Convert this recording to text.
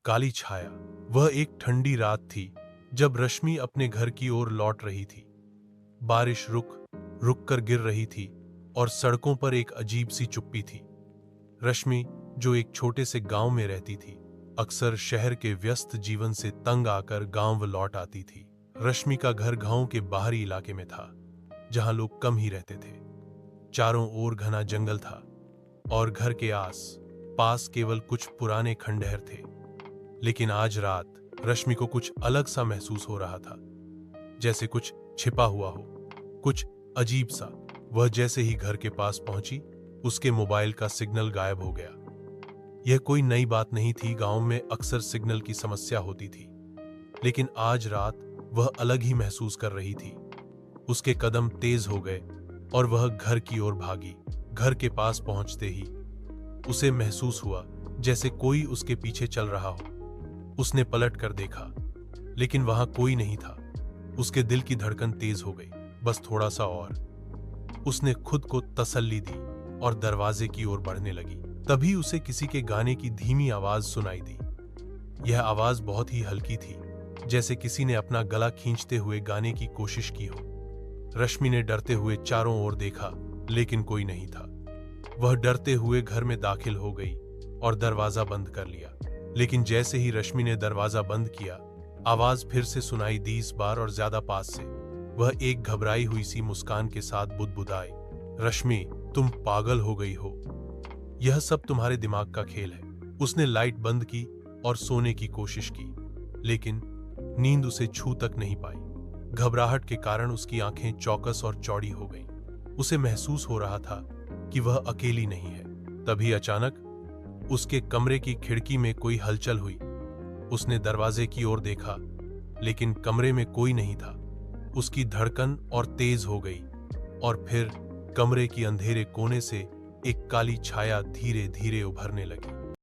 काली छाया। वह एक ठंडी रात थी जब रश्मि अपने घर की ओर लौट रही थी। बारिश रुक रुक कर गिर रही थी और सड़कों पर एक अजीब सी चुप्पी थी। रश्मि, जो एक छोटे से गांव में रहती थी, अक्सर शहर के व्यस्त जीवन से तंग आकर गांव लौट आती थी। रश्मि का घर गांव के बाहरी इलाके में था, जहां लोग कम ही रहते थे। चारों ओर घना जंगल था और घर के आस पास केवल कुछ पुराने खंडहर थे। लेकिन आज रात रश्मि को कुछ अलग सा महसूस हो रहा था, जैसे कुछ छिपा हुआ हो, कुछ अजीब सा। वह जैसे ही घर के पास पहुंची, उसके मोबाइल का सिग्नल गायब हो गया। यह कोई नई बात नहीं थी, गांव में अक्सर सिग्नल की समस्या होती थी, लेकिन आज रात वह अलग ही महसूस कर रही थी। उसके कदम तेज हो गए और वह घर की ओर भागी। घर के पास पहुंचते ही उसे महसूस हुआ जैसे कोई उसके पीछे चल रहा हो। उसने पलट कर देखा, लेकिन वहां कोई नहीं था। उसके दिल की धड़कन तेज हो गई, बस थोड़ा सा और। उसने खुद को तसल्ली दी और दरवाजे की ओर बढ़ने लगी। तभी उसे किसी के गाने की धीमी आवाज सुनाई दी। यह आवाज बहुत ही हल्की थी, जैसे किसी ने अपना गला खींचते हुए गाने की कोशिश की हो। रश्मि ने डरते हुए चारों ओर देखा, लेकिन कोई नहीं था। वह डरते हुए घर में दाखिल हो गई और दरवाजा बंद कर लिया। लेकिन जैसे ही रश्मि ने दरवाजा बंद किया, आवाज फिर से सुनाई दी, इस बार और ज्यादा पास से। वह एक घबराई हुई सी मुस्कान के साथ बुदबुदाई, रश्मि, तुम पागल हो गई हो। यह सब तुम्हारे दिमाग का खेल है। उसने लाइट बंद की और सोने की कोशिश की, लेकिन नींद उसे छू तक नहीं पाई। घबराहट के कारण उसकी आंखें चौकस और चौड़ी हो गईं। उसे महसूस हो रहा था कि वह अकेली नहीं है। तभी अचानक उसके कमरे की खिड़की में कोई हलचल हुई। उसने दरवाजे की ओर देखा, लेकिन कमरे में कोई नहीं था। उसकी धड़कन और तेज हो गई और फिर कमरे की अंधेरे कोने से एक काली छाया धीरे धीरे उभरने लगी।